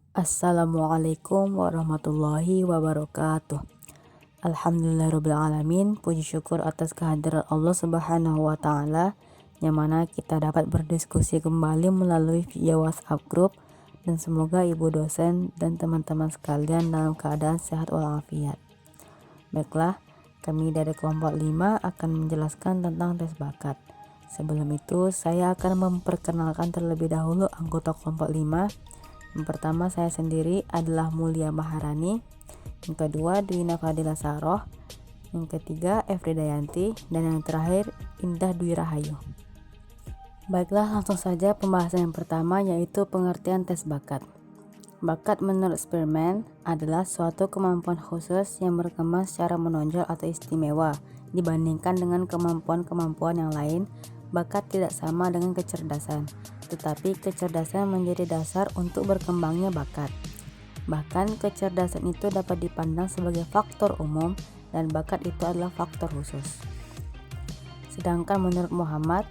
Assalamualaikum warahmatullahi wabarakatuh. Alhamdulillahirrabbilalamin. Puji syukur atas kehadiran Allah Subhanahu wa Ta'ala, yang mana kita dapat berdiskusi kembali melalui via WhatsApp group, dan semoga ibu dosen dan teman-teman sekalian dalam keadaan sehat walafiat. Baiklah, kami dari kelompok 5 akan menjelaskan tentang tes bakat. Sebelum itu, saya akan memperkenalkan terlebih dahulu anggota kelompok 5. Yang pertama, saya sendiri adalah Mulia Maharani. Yang kedua, Dwina Fadila Saroh. Yang ketiga, Efrida Yanti. Dan yang terakhir, Indah Dwi Rahayu. Baiklah, langsung saja pembahasan yang pertama, yaitu pengertian tes bakat. Bakat menurut Spearman adalah suatu kemampuan khusus yang berkembang secara menonjol atau istimewa dibandingkan dengan kemampuan-kemampuan yang lain. Bakat tidak sama dengan kecerdasan, tetapi kecerdasan menjadi dasar untuk berkembangnya bakat. Bahkan kecerdasan itu dapat dipandang sebagai faktor umum dan bakat itu adalah faktor khusus. Sedangkan menurut Muhammad,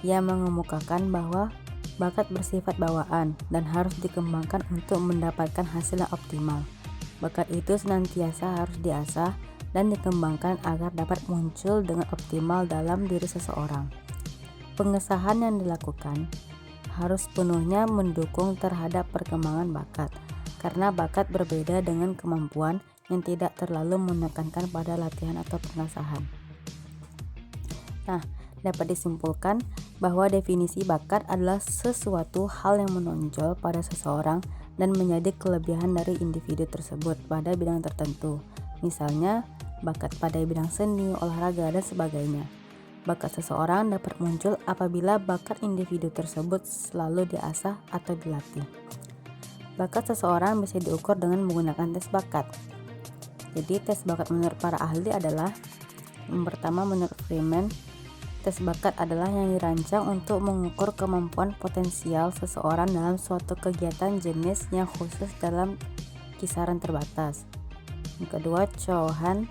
ia mengemukakan bahwa bakat bersifat bawaan dan harus dikembangkan untuk mendapatkan hasil yang optimal. Bakat itu senantiasa harus diasah dan dikembangkan agar dapat muncul dengan optimal dalam diri seseorang. Pengesahan yang dilakukan harus penuhnya mendukung terhadap perkembangan bakat, karena bakat berbeda dengan kemampuan yang tidak terlalu menekankan pada latihan atau pengesahan. Nah, dapat disimpulkan bahwa definisi bakat adalah sesuatu hal yang menonjol pada seseorang dan menjadi kelebihan dari individu tersebut pada bidang tertentu. Misalnya, bakat pada bidang seni, olahraga, dan sebagainya. Bakat seseorang dapat muncul apabila bakat individu tersebut selalu diasah atau dilatih. Bakat seseorang bisa diukur dengan menggunakan tes bakat. Jadi tes bakat menurut para ahli adalah, yang pertama menurut Freeman, tes bakat adalah yang dirancang untuk mengukur kemampuan potensial seseorang dalam suatu kegiatan jenis yang khusus dalam kisaran terbatas. Yang kedua, Chauhan,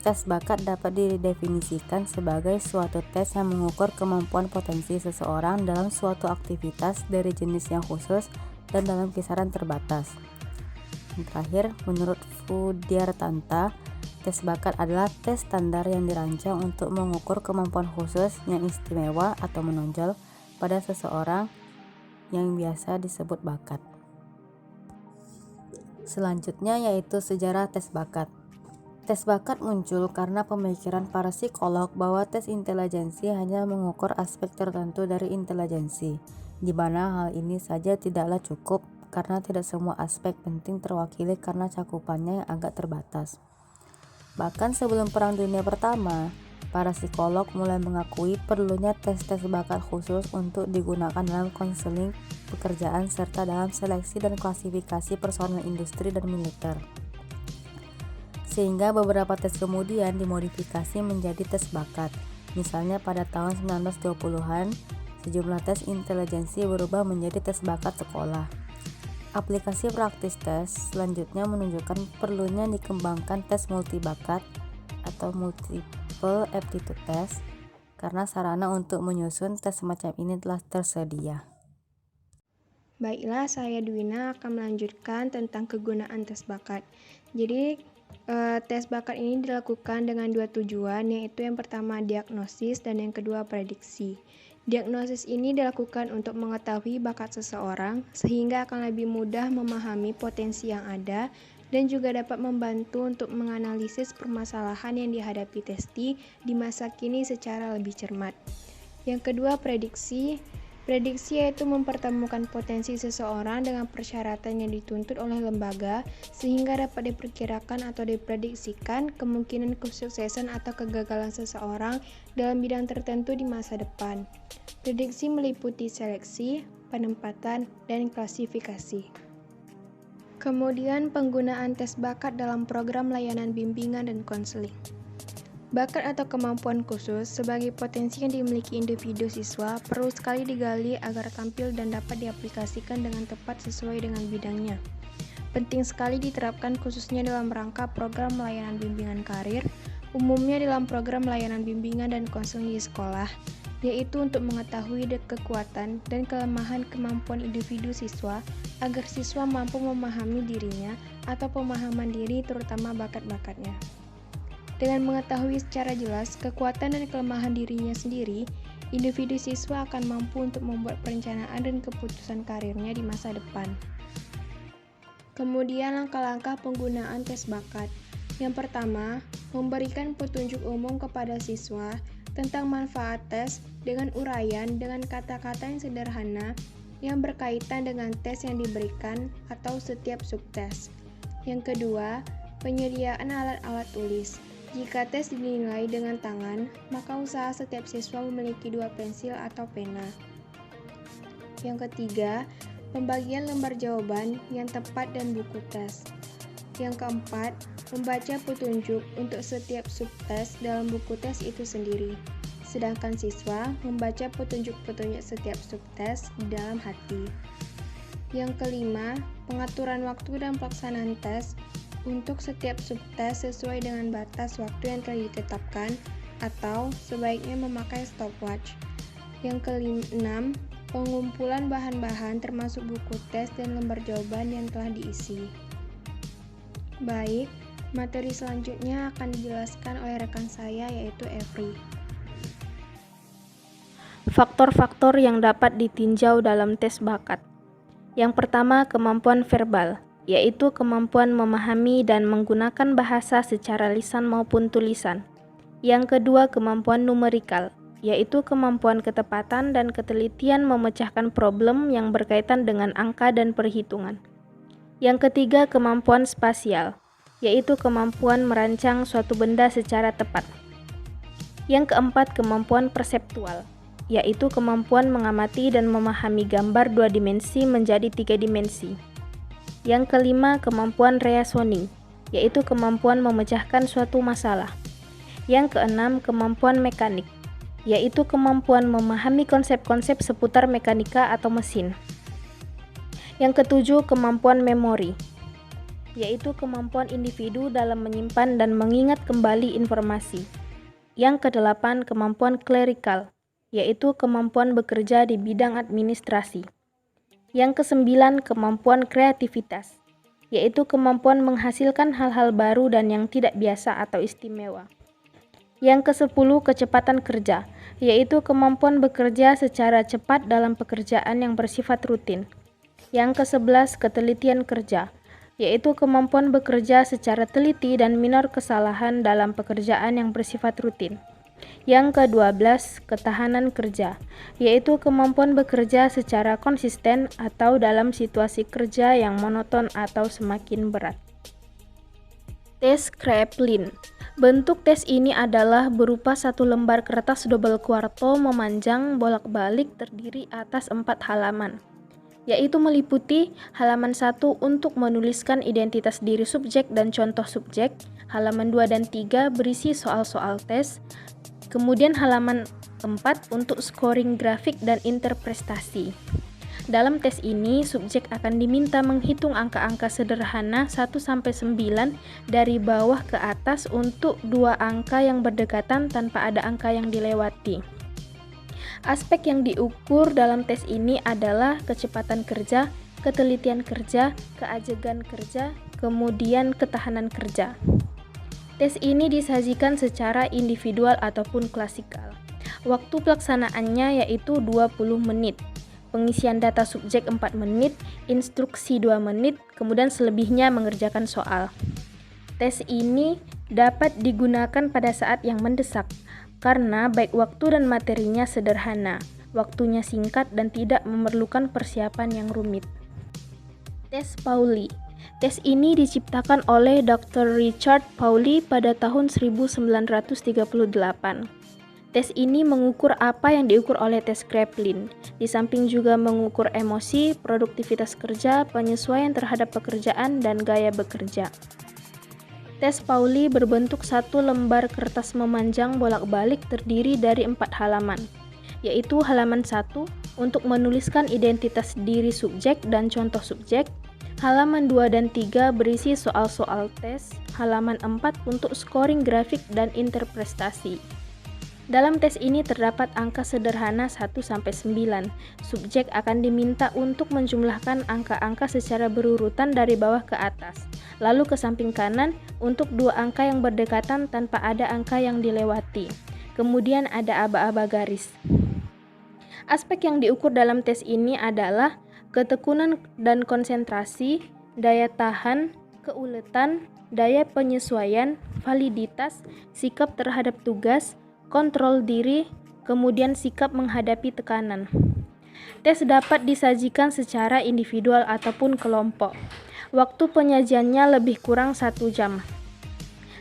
tes bakat dapat didefinisikan sebagai suatu tes yang mengukur kemampuan potensi seseorang dalam suatu aktivitas dari jenis yang khusus dan dalam kisaran terbatas. Yang terakhir, menurut Fudiartanta, tes bakat adalah tes standar yang dirancang untuk mengukur kemampuan khusus yang istimewa atau menonjol pada seseorang yang biasa disebut bakat. Selanjutnya yaitu sejarah tes bakat. Tes bakat muncul karena pemikiran para psikolog bahwa tes intelijensi hanya mengukur aspek tertentu dari intelijensi, di mana hal ini saja tidaklah cukup karena tidak semua aspek penting terwakili karena cakupannya yang agak terbatas. Bahkan sebelum Perang Dunia Pertama, para psikolog mulai mengakui perlunya tes-tes bakat khusus untuk digunakan dalam konseling pekerjaan serta dalam seleksi dan klasifikasi personel industri dan militer. Sehingga beberapa tes kemudian dimodifikasi menjadi tes bakat. Misalnya pada tahun 1920-an, sejumlah tes intelijensi berubah menjadi tes bakat sekolah. Aplikasi praktis tes selanjutnya menunjukkan perlunya dikembangkan tes multibakat atau multiple aptitude test, karena sarana untuk menyusun tes semacam ini telah tersedia. Baiklah, saya Dwina akan melanjutkan tentang kegunaan tes bakat. Jadi, tes bakat ini dilakukan dengan dua tujuan, yaitu yang pertama diagnosis dan yang kedua prediksi. Diagnosis ini dilakukan untuk mengetahui bakat seseorang sehingga akan lebih mudah memahami potensi yang ada dan juga dapat membantu untuk menganalisis permasalahan yang dihadapi testi di masa kini secara lebih cermat. Yang kedua, prediksi. Prediksi yaitu mempertemukan potensi seseorang dengan persyaratan yang dituntut oleh lembaga sehingga dapat diperkirakan atau diprediksikan kemungkinan kesuksesan atau kegagalan seseorang dalam bidang tertentu di masa depan. Prediksi meliputi seleksi, penempatan, dan klasifikasi. Kemudian penggunaan tes bakat dalam program layanan bimbingan dan konseling. Bakat atau kemampuan khusus sebagai potensi yang dimiliki individu siswa perlu sekali digali agar tampil dan dapat diaplikasikan dengan tepat sesuai dengan bidangnya. Penting sekali diterapkan khususnya dalam rangka program layanan bimbingan karir, umumnya dalam program layanan bimbingan dan konseling di sekolah, yaitu untuk mengetahui kekuatan dan kelemahan kemampuan individu siswa agar siswa mampu memahami dirinya atau pemahaman diri terutama bakat-bakatnya. Dengan mengetahui secara jelas kekuatan dan kelemahan dirinya sendiri, individu siswa akan mampu untuk membuat perencanaan dan keputusan karirnya di masa depan. Kemudian langkah-langkah penggunaan tes bakat. Yang pertama, memberikan petunjuk umum kepada siswa tentang manfaat tes dengan uraian dengan kata-kata yang sederhana yang berkaitan dengan tes yang diberikan atau setiap subtes. Yang kedua, penyediaan alat-alat tulis. Jika tes dinilai dengan tangan, maka usaha setiap siswa memiliki 2 pensil atau pena. Yang ketiga, pembagian lembar jawaban yang tepat dan buku tes. Yang keempat, membaca petunjuk untuk setiap subtes dalam buku tes itu sendiri. Sedangkan siswa membaca petunjuk-petunjuk setiap subtes di dalam hati. Yang kelima, pengaturan waktu dan pelaksanaan tes untuk setiap subtes sesuai dengan batas waktu yang telah ditetapkan atau sebaiknya memakai stopwatch. Yang keenam, pengumpulan bahan-bahan termasuk buku tes dan lembar jawaban yang telah diisi. Baik, materi selanjutnya akan dijelaskan oleh rekan saya yaitu Evri. Faktor-faktor yang dapat ditinjau dalam tes bakat. Yang pertama, kemampuan verbal, yaitu kemampuan memahami dan menggunakan bahasa secara lisan maupun tulisan. Yang kedua, kemampuan numerikal, yaitu kemampuan ketepatan dan ketelitian memecahkan problem yang berkaitan dengan angka dan perhitungan. Yang ketiga, kemampuan spasial, yaitu kemampuan merancang suatu benda secara tepat. Yang keempat, kemampuan perseptual, yaitu kemampuan mengamati dan memahami gambar 2 dimensi menjadi 3 dimensi. Yang kelima, kemampuan reasoning, yaitu kemampuan memecahkan suatu masalah. Yang keenam, kemampuan mekanik, yaitu kemampuan memahami konsep-konsep seputar mekanika atau mesin. Yang ketujuh, kemampuan memori, yaitu kemampuan individu dalam menyimpan dan mengingat kembali informasi. Yang kedelapan, kemampuan klerikal, yaitu kemampuan bekerja di bidang administrasi. Yang kesembilan, kemampuan kreativitas, yaitu kemampuan menghasilkan hal-hal baru dan yang tidak biasa atau istimewa. Yang kesepuluh, kecepatan kerja, yaitu kemampuan bekerja secara cepat dalam pekerjaan yang bersifat rutin. Yang ke-11, ketelitian kerja, yaitu kemampuan bekerja secara teliti dan minor kesalahan dalam pekerjaan yang bersifat rutin. Yang ke-12, ketahanan kerja, yaitu kemampuan bekerja secara konsisten atau dalam situasi kerja yang monoton atau semakin berat. Tes Kraepelin. Bentuk tes ini adalah berupa satu lembar kertas double quarto memanjang bolak-balik terdiri atas 4 halaman, yaitu meliputi halaman 1 untuk menuliskan identitas diri subjek dan contoh subjek, halaman 2 dan 3 berisi soal-soal tes, kemudian halaman 4 untuk scoring grafik dan interpretasi. Dalam tes ini, subjek akan diminta menghitung angka-angka sederhana 1-9 dari bawah ke atas untuk 2 angka yang berdekatan tanpa ada angka yang dilewati. Aspek yang diukur dalam tes ini adalah kecepatan kerja, ketelitian kerja, keajegan kerja, kemudian ketahanan kerja. Tes ini disajikan secara individual ataupun klasikal. Waktu pelaksanaannya yaitu 20 menit. Pengisian data subjek 4 menit, instruksi 2 menit, kemudian selebihnya mengerjakan soal. Tes ini dapat digunakan pada saat yang mendesak, karena baik waktu dan materinya sederhana, waktunya singkat dan tidak memerlukan persiapan yang rumit. Tes Pauli. Tes ini diciptakan oleh Dr. Richard Pauli pada tahun 1938. Tes ini mengukur apa yang diukur oleh tes Kraepelin, di samping juga mengukur emosi, produktivitas kerja, penyesuaian terhadap pekerjaan, dan gaya bekerja. Tes Pauli berbentuk satu lembar kertas memanjang bolak-balik terdiri dari 4 halaman, yaitu halaman 1 untuk menuliskan identitas diri subjek dan contoh subjek, halaman 2 dan 3 berisi soal-soal tes, halaman 4 untuk scoring grafik dan interpretasi. Dalam tes ini terdapat angka sederhana 1-9. Subjek akan diminta untuk menjumlahkan angka-angka secara berurutan dari bawah ke atas, lalu ke samping kanan untuk 2 angka yang berdekatan tanpa ada angka yang dilewati. Kemudian ada aba-aba garis. Aspek yang diukur dalam tes ini adalah ketekunan dan konsentrasi, daya tahan, keuletan, daya penyesuaian, validitas, sikap terhadap tugas, kontrol diri, kemudian sikap menghadapi tekanan. Tes dapat disajikan secara individual ataupun kelompok. Waktu penyajiannya lebih kurang 1 jam.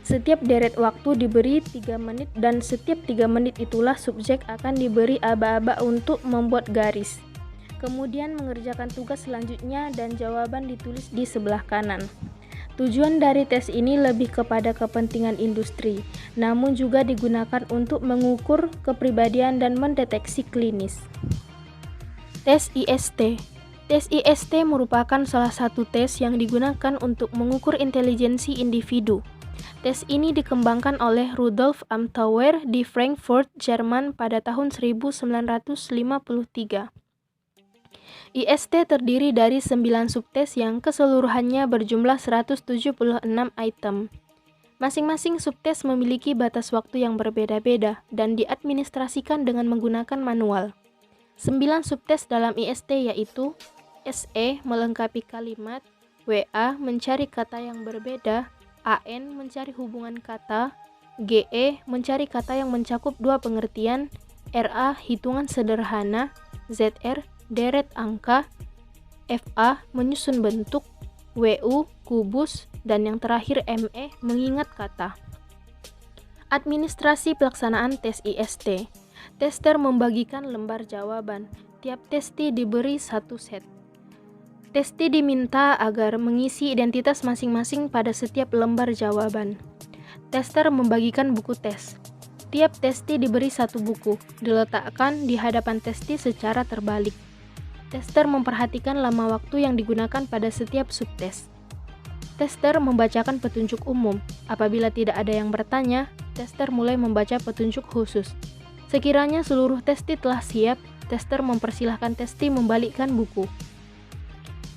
Setiap deret waktu diberi 3 menit dan setiap 3 menit itulah subjek akan diberi aba-aba untuk membuat garis. Kemudian mengerjakan tugas selanjutnya dan jawaban ditulis di sebelah kanan. Tujuan dari tes ini lebih kepada kepentingan industri, namun juga digunakan untuk mengukur kepribadian dan mendeteksi klinis. Tes IST. Tes IST merupakan salah satu tes yang digunakan untuk mengukur intelijensi individu. Tes ini dikembangkan oleh Rudolf Amthauer di Frankfurt, Jerman pada tahun 1953. IST terdiri dari 9 subtes yang keseluruhannya berjumlah 176 item. Masing-masing subtes memiliki batas waktu yang berbeda-beda dan diadministrasikan dengan menggunakan manual. 9 subtes dalam IST yaitu SE melengkapi kalimat, WA mencari kata yang berbeda, AN mencari hubungan kata, GE mencari kata yang mencakup 2 pengertian, RA hitungan sederhana, ZR deret angka, FA menyusun bentuk, WU kubus, dan yang terakhir ME mengingat kata. Administrasi pelaksanaan tes IST. Tester membagikan lembar jawaban. Tiap testi diberi 1 set. Testi diminta agar mengisi identitas masing-masing pada setiap lembar jawaban. Tester membagikan buku tes. Tiap testi diberi 1 buku, diletakkan di hadapan testi secara terbalik. Tester memperhatikan lama waktu yang digunakan pada setiap subtes. Tester membacakan petunjuk umum. Apabila tidak ada yang bertanya, tester mulai membaca petunjuk khusus. Sekiranya seluruh testi telah siap, tester mempersilahkan testi membalikkan buku.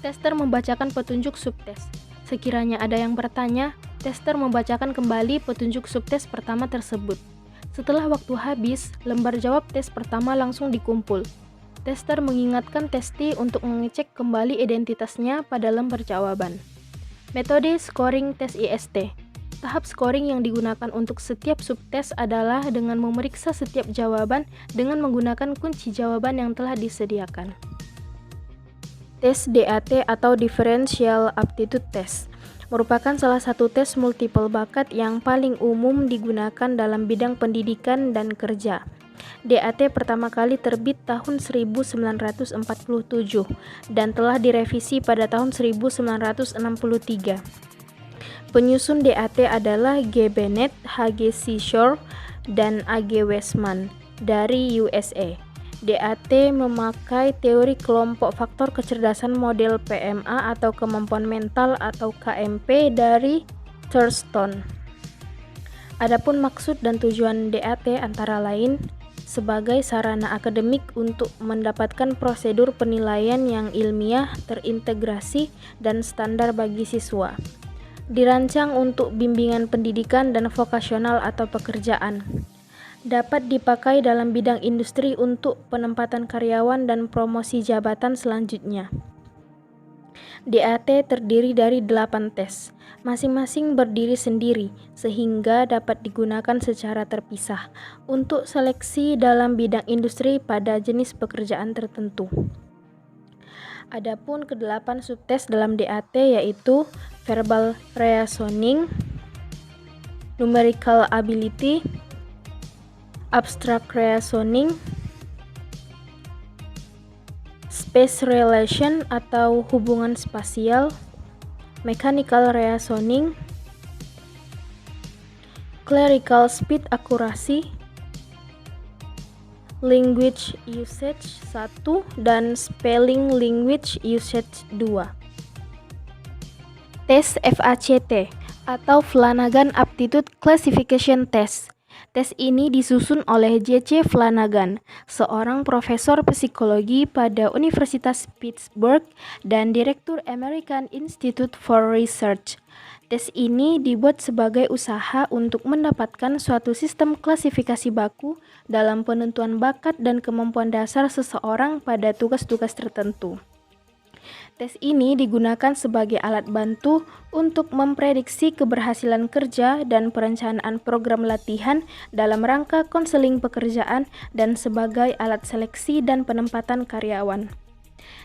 Tester membacakan petunjuk subtes. Sekiranya ada yang bertanya, tester membacakan kembali petunjuk subtes pertama tersebut. Setelah waktu habis, lembar jawab tes pertama langsung dikumpul. Tester mengingatkan testi untuk mengecek kembali identitasnya pada lembar jawaban. Metode scoring tes IST. Tahap scoring yang digunakan untuk setiap subtes adalah dengan memeriksa setiap jawaban dengan menggunakan kunci jawaban yang telah disediakan. Tes DAT atau Differential Aptitude Test merupakan salah satu tes multiple bakat yang paling umum digunakan dalam bidang pendidikan dan kerja. DAT pertama kali terbit tahun 1947 dan telah direvisi pada tahun 1963. Penyusun DAT adalah G. Bennett, H.G. Seashore, dan A.G. Westman dari USA. DAT memakai teori kelompok faktor kecerdasan model PMA atau kemampuan mental atau KMP dari Thurston. Adapun maksud dan tujuan DAT antara lain sebagai sarana akademik untuk mendapatkan prosedur penilaian yang ilmiah, terintegrasi, dan standar bagi siswa. Dirancang untuk bimbingan pendidikan dan vokasional atau pekerjaan. Dapat dipakai dalam bidang industri untuk penempatan karyawan dan promosi jabatan selanjutnya. DAT terdiri dari 8 tes, masing-masing berdiri sendiri sehingga dapat digunakan secara terpisah untuk seleksi dalam bidang industri pada jenis pekerjaan tertentu. Adapun ke-8 subtes dalam DAT yaitu verbal reasoning, numerical ability, abstract reasoning, space relation atau hubungan spasial, mechanical reasoning, clerical speed accuracy, language usage 1, dan spelling language usage 2. Tes FACT atau Flanagan Aptitude Classification Test Tes ini disusun oleh J.C. Flanagan, seorang profesor psikologi pada Universitas Pittsburgh dan direktur American Institute for Research. Tes ini dibuat sebagai usaha untuk mendapatkan suatu sistem klasifikasi baku dalam penentuan bakat dan kemampuan dasar seseorang pada tugas-tugas tertentu. Tes ini digunakan sebagai alat bantu untuk memprediksi keberhasilan kerja dan perencanaan program latihan dalam rangka konseling pekerjaan dan sebagai alat seleksi dan penempatan karyawan.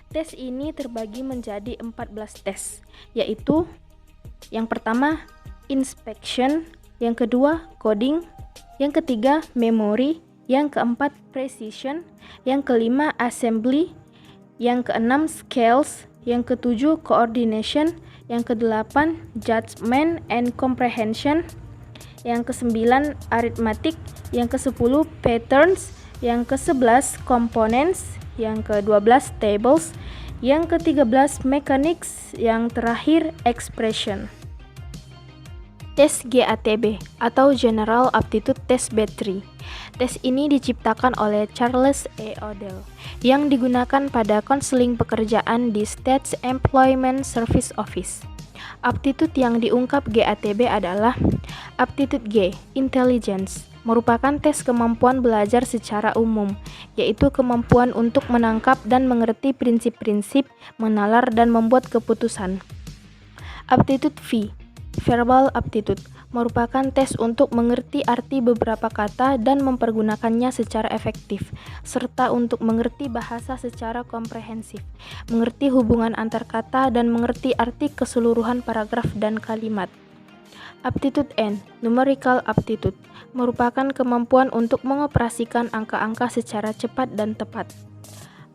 Tes ini terbagi menjadi 14 tes, yaitu yang pertama, inspection, yang kedua, coding, yang ketiga, memory, yang keempat, precision, yang kelima, assembly, yang keenam, scales, yang ketujuh, coordination, yang kedelapan, judgment and comprehension, yang kesembilan, arithmetic, yang kesepuluh, patterns, yang kesebelas, components, yang ke-12 tables, yang ke-13 mechanics, yang terakhir expression. Tes GATB atau General Aptitude Test Battery. Tes ini diciptakan oleh Charles E. Odell yang digunakan pada konseling pekerjaan di States Employment Service Office. Aptitude yang diungkap GATB adalah Aptitude G, Intelligence, merupakan tes kemampuan belajar secara umum, yaitu kemampuan untuk menangkap dan mengerti prinsip-prinsip, menalar dan membuat keputusan. Aptitude V, Verbal Aptitude, merupakan tes untuk mengerti arti beberapa kata dan mempergunakannya secara efektif, serta untuk mengerti bahasa secara komprehensif, mengerti hubungan antar kata dan mengerti arti keseluruhan paragraf dan kalimat. Aptitude N, Numerical Aptitude, merupakan kemampuan untuk mengoperasikan angka-angka secara cepat dan tepat.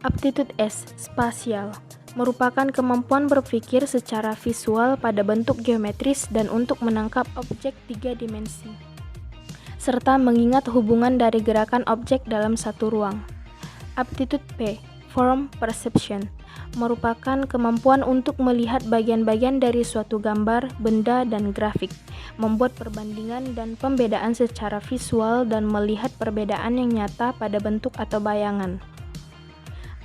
Aptitude S, Spasial, merupakan kemampuan berpikir secara visual pada bentuk geometris dan untuk menangkap objek 3 dimensi, serta mengingat hubungan dari gerakan objek dalam satu ruang. Aptitude P, Form Perception, merupakan kemampuan untuk melihat bagian-bagian dari suatu gambar, benda, dan grafik, membuat perbandingan dan pembedaan secara visual dan melihat perbedaan yang nyata pada bentuk atau bayangan.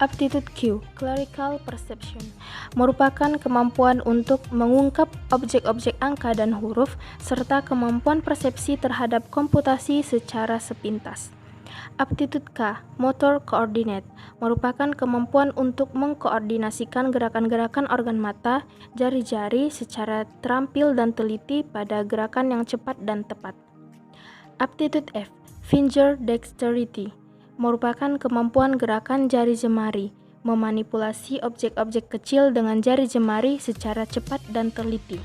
Aptitude Q, Clerical Perception, merupakan kemampuan untuk mengungkap objek-objek angka dan huruf, serta kemampuan persepsi terhadap komputasi secara sepintas. Aptitude K, Motor Coordinate, merupakan kemampuan untuk mengkoordinasikan gerakan-gerakan organ mata, jari-jari secara terampil dan teliti pada gerakan yang cepat dan tepat. Aptitude F, Finger Dexterity, merupakan kemampuan gerakan jari jemari, memanipulasi objek-objek kecil dengan jari jemari secara cepat dan teliti.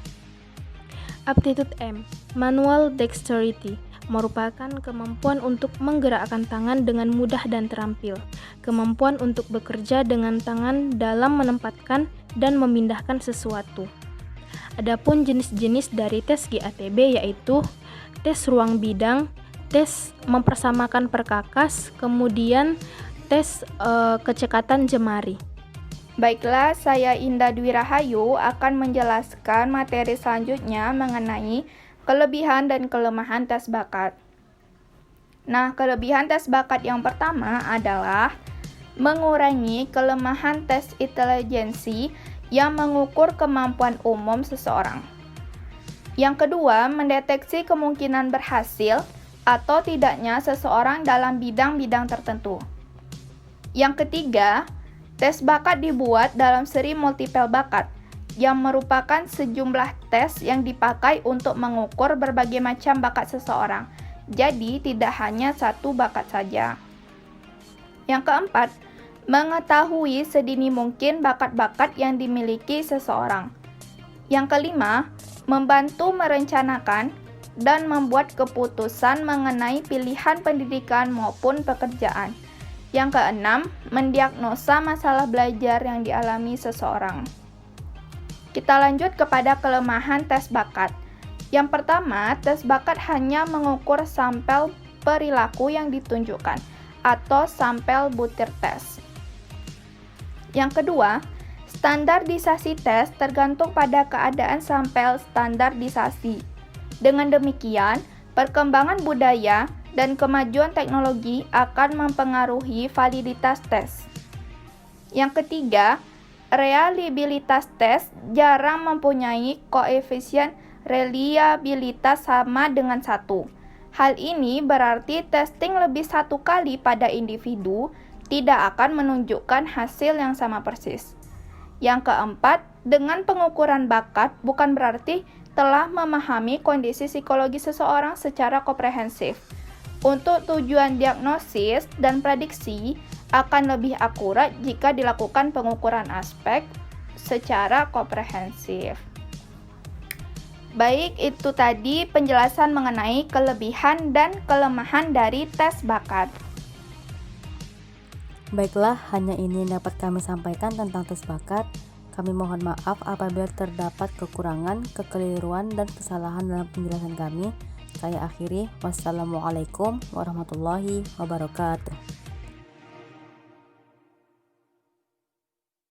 Aptitude M, Manual Dexterity, merupakan kemampuan untuk menggerakkan tangan dengan mudah dan terampil, kemampuan untuk bekerja dengan tangan dalam menempatkan dan memindahkan sesuatu. Adapun jenis-jenis dari tes GATB yaitu tes ruang bidang, tes mempersamakan perkakas, kemudian tes kecekatan jemari. Baiklah, saya Indah Dwi Rahayu akan menjelaskan materi selanjutnya mengenai kelebihan dan kelemahan tes bakat. Nah, kelebihan tes bakat yang pertama adalah mengurangi kelemahan tes intelijensi yang mengukur kemampuan umum seseorang. Yang kedua, mendeteksi kemungkinan berhasil atau tidaknya seseorang dalam bidang-bidang tertentu. Yang ketiga, tes bakat dibuat dalam seri multiple bakat, yang merupakan sejumlah tes yang dipakai untuk mengukur berbagai macam bakat seseorang. Jadi, tidak hanya satu bakat saja. Yang keempat, mengetahui sedini mungkin bakat-bakat yang dimiliki seseorang. Yang kelima, membantu merencanakan dan membuat keputusan mengenai pilihan pendidikan maupun pekerjaan. Yang keenam, mendiagnosa masalah belajar yang dialami seseorang. Kita lanjut kepada kelemahan tes bakat. Yang pertama, tes bakat hanya mengukur sampel perilaku yang ditunjukkan atau sampel butir tes. Yang kedua, standarisasi tes tergantung pada keadaan sampel standarisasi. Dengan demikian, Perkembangan budaya dan kemajuan teknologi akan mempengaruhi validitas tes. Yang ketiga, reliabilitas tes jarang mempunyai koefisien reliabilitas sama dengan 1. Hal ini berarti testing lebih satu kali pada individu tidak akan menunjukkan hasil yang sama persis. Yang keempat, dengan pengukuran bakat bukan berarti telah memahami kondisi psikologi seseorang secara komprehensif. Untuk tujuan diagnosis dan prediksi akan lebih akurat jika dilakukan pengukuran aspek secara komprehensif. Baik, itu tadi penjelasan mengenai kelebihan dan kelemahan dari tes bakat. Baiklah, hanya ini yang dapat kami sampaikan tentang tes bakat. Kami mohon maaf apabila terdapat kekurangan, kekeliruan, dan kesalahan dalam penjelasan kami. Saya akhiri, wassalamualaikum warahmatullahi wabarakatuh.